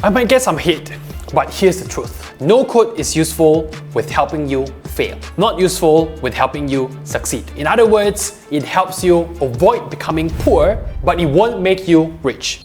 I might get some hate, but here's the truth. No code is useful with helping you fail, not useful with helping you succeed. In other words, it helps you avoid becoming poor, but it won't make you rich.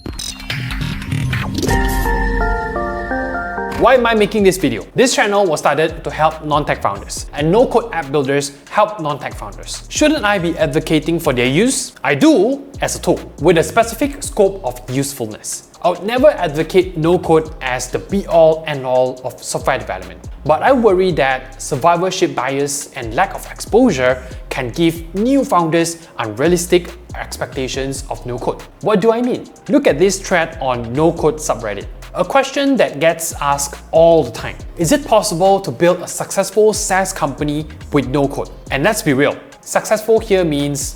Why am I making this video? This channel was started to help non-tech founders, and no-code app builders help non-tech founders. Shouldn't I be advocating for their use? I do as a tool, with a specific scope of usefulness. I would never advocate no-code as the be-all, end-all of software development. But I worry that survivorship bias and lack of exposure can give new founders unrealistic expectations of no-code. What do I mean? Look at this thread on no-code subreddit. A question that gets asked all the time. Is it possible to build a successful SaaS company with no code? And let's be real, successful here means,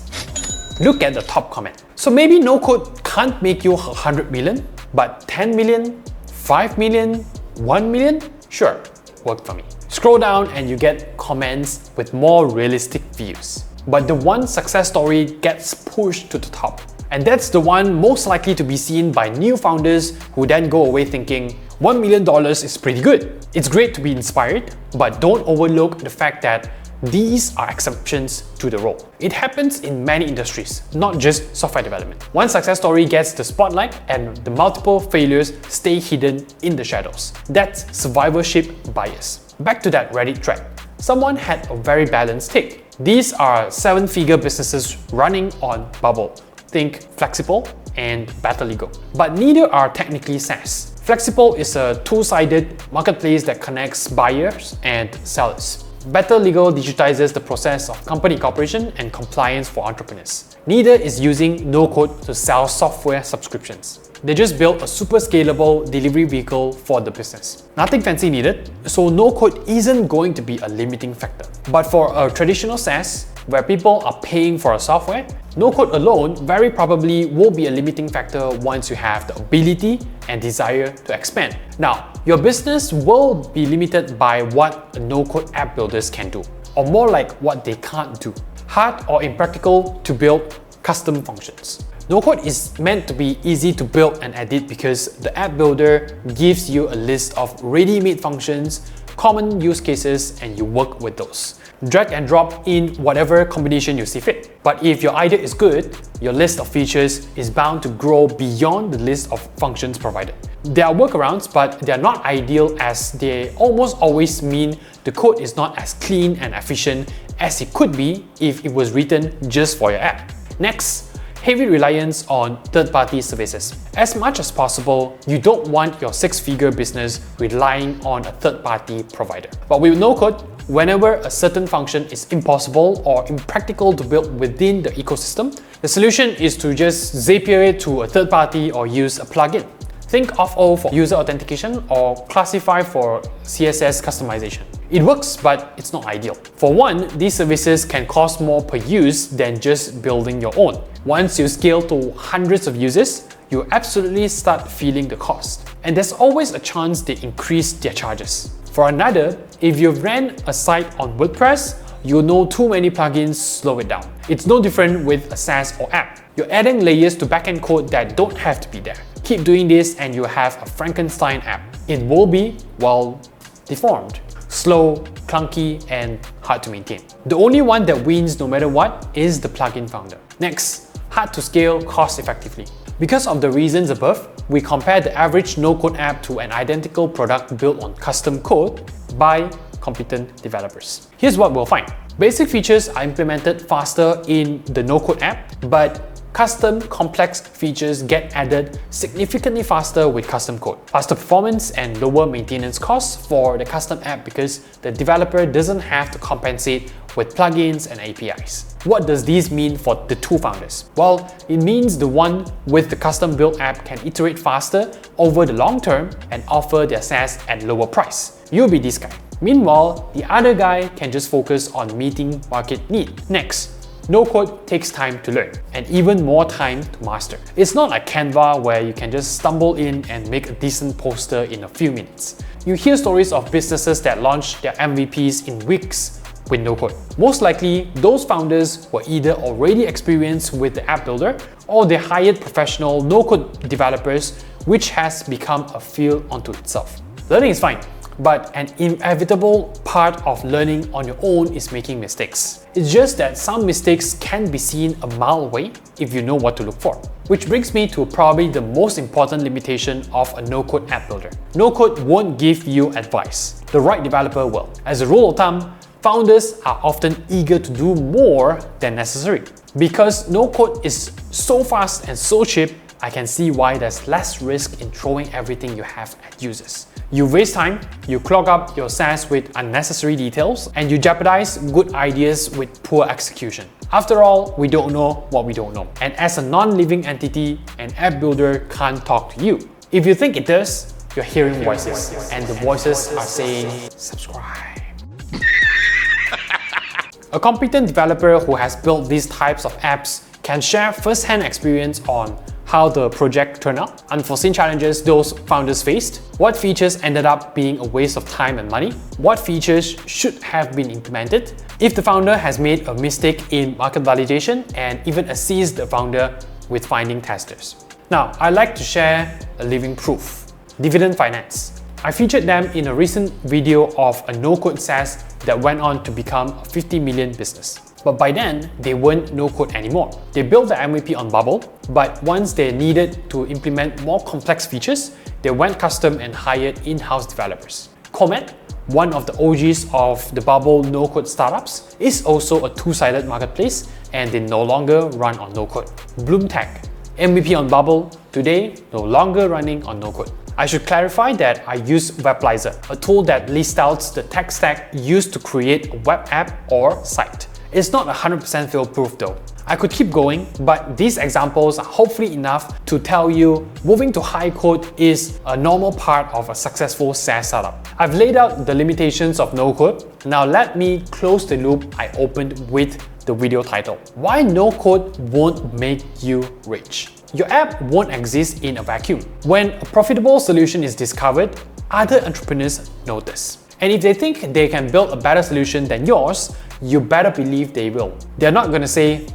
look at the top comment. So maybe no code can't make you 100 million, but 10 million, 5 million, 1 million? Sure, worked for me. Scroll down and you get comments with more realistic views. But the one success story gets pushed to the top. And that's the one most likely to be seen by new founders who then go away thinking, $1 million is pretty good. It's great to be inspired, but don't overlook the fact that these are exceptions to the rule. It happens in many industries, not just software development. One success story gets the spotlight and the multiple failures stay hidden in the shadows. That's survivorship bias. Back to that Reddit thread. Someone had a very balanced take. These are 7-figure businesses running on Bubble. Think Flexible and BetterLegal. But neither are technically SaaS. Flexible is a two-sided marketplace that connects buyers and sellers. BetterLegal digitizes the process of company incorporation and compliance for entrepreneurs. Neither is using no-code to sell software subscriptions. They just built a super scalable delivery vehicle for the business. Nothing fancy needed, so no-code isn't going to be a limiting factor. But for a traditional SaaS, where people are paying for a software, no-code alone very probably will be a limiting factor once you have the ability and desire to expand. Now, your business will be limited by what no-code app builders can do, or more like what they can't do. Hard or impractical to build custom functions. No-code is meant to be easy to build and edit because the app builder gives you a list of ready-made functions, common use cases, and you work with those. Drag and drop in whatever combination you see fit. But if your idea is good, your list of features is bound to grow beyond the list of functions provided. There are workarounds, but they are not ideal as they almost always mean the code is not as clean and efficient as it could be if it was written just for your app. Next, heavy reliance on third-party services. As much as possible, you don't want your 6-figure business relying on a third-party provider. But with no-code, whenever a certain function is impossible or impractical to build within the ecosystem, the solution is to just Zapier it to a third party or use a plugin. Think Auth0 for user authentication or Classify for CSS customization. It works, but it's not ideal. For one, these services can cost more per use than just building your own. Once you scale to hundreds of users, you absolutely start feeling the cost. And there's always a chance they increase their charges. For another, if you've ran a site on WordPress, you'll know too many plugins slow it down. It's no different with a SaaS or app. You're adding layers to backend code that don't have to be there. Keep doing this and you have a Frankenstein app. It will be, well, deformed, slow, clunky, and hard to maintain. The only one that wins no matter what is the plugin founder. Next, hard to scale cost effectively. Because of the reasons above, we compare the average no-code app to an identical product built on custom code by competent developers. Here's what we'll find. Basic features are implemented faster in the no-code app, but custom complex features get added significantly faster with custom code. Faster performance and lower maintenance costs for the custom app because the developer doesn't have to compensate with plugins and APIs. What does this mean for the two founders? Well, it means the one with the custom built app can iterate faster over the long term and offer their SaaS at lower price. You'll be this guy. Meanwhile, the other guy can just focus on meeting market need. Next, no-code takes time to learn and even more time to master. It's not like Canva where you can just stumble in and make a decent poster in a few minutes. You hear stories of businesses that launch their MVPs in weeks with no code. Most likely, those founders were either already experienced with the app builder or they hired professional no-code developers which has become a field unto itself. Learning is fine, but an inevitable part of learning on your own is making mistakes. It's just that some mistakes can be seen a mile away if you know what to look for. Which brings me to probably the most important limitation of a no-code app builder. No-code won't give you advice. The right developer will. As a rule of thumb, founders are often eager to do more than necessary. Because no-code is so fast and so cheap, I can see why there's less risk in throwing everything you have at users. You waste time, you clog up your SaaS with unnecessary details, and you jeopardize good ideas with poor execution. After all, we don't know what we don't know. And as a non-living entity, an app builder can't talk to you. If you think it does, you're hearing voices, and the voices are saying, subscribe. A competent developer who has built these types of apps can share first-hand experience on how the project turned out, unforeseen challenges those founders faced, what features ended up being a waste of time and money, what features should have been implemented, if the founder has made a mistake in market validation, and even assist the founder with finding testers. Now, I'd like to share a living proof, Dividend Finance. I featured them in a recent video of a no-code SaaS that went on to become a 50 million business. But by then, they weren't no-code anymore. They built the MVP on Bubble, but once they needed to implement more complex features, they went custom and hired in-house developers. Comet, one of the OGs of the Bubble no-code startups, is also a two-sided marketplace, and they no longer run on no-code. BloomTech, MVP on Bubble, today no longer running on no-code. I should clarify that I use Weblyzer, a tool that lists out the tech stack used to create a web app or site. It's not 100% fail-proof though. I could keep going, but these examples are hopefully enough to tell you moving to high code is a normal part of a successful SaaS startup. I've laid out the limitations of no code. Now let me close the loop I opened with the video title. Why no code won't make you rich? Your app won't exist in a vacuum. When a profitable solution is discovered, other entrepreneurs notice. And if they think they can build a better solution than yours, you better believe they will. They're not gonna say,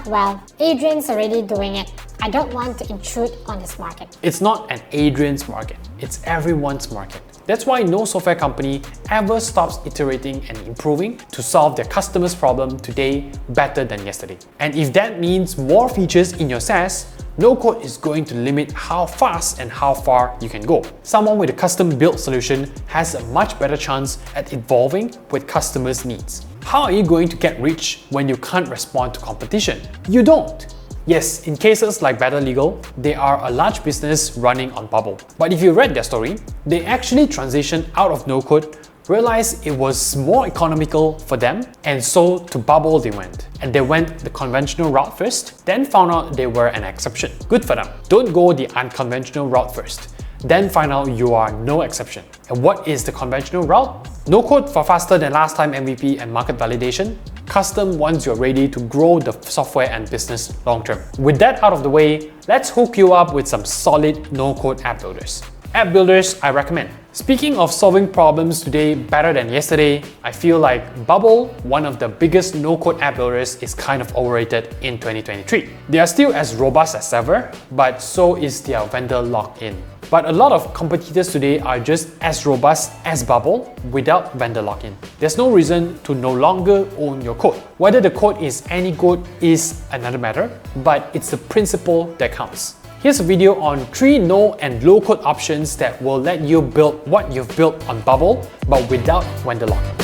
well, Adrian's already doing it. I don't want to intrude on his market. It's not an Adrian's market, it's everyone's market. That's why no software company ever stops iterating and improving to solve their customers' problem today better than yesterday. And if that means more features in your SaaS, no code is going to limit how fast and how far you can go. Someone with a custom-built solution has a much better chance at evolving with customers' needs. How are you going to get rich when you can't respond to competition? You don't. Yes, in cases like Better Legal, they are a large business running on Bubble. But if you read their story, they actually transitioned out of no-code, realized it was more economical for them, and so to Bubble they went. And they went the conventional route first, then found out they were an exception. Good for them. Don't go the unconventional route first, then find out you are no exception. And what is the conventional route? No code for faster than last time MVP and market validation. Custom once you're ready to grow the software and business long term. With that out of the way, let's hook you up with some solid no-code app builders. App builders I recommend. Speaking of solving problems today better than yesterday, I feel like Bubble, one of the biggest no-code app builders, is kind of overrated in 2023. They are still as robust as ever, but so is their vendor lock-in. But a lot of competitors today are just as robust as Bubble without vendor lock-in. There's no reason to no longer own your code. Whether the code is any good is another matter, but it's the principle that counts. Here's a video on 3 no and low code options that will let you build what you've built on Bubble, but without vendor lock-in.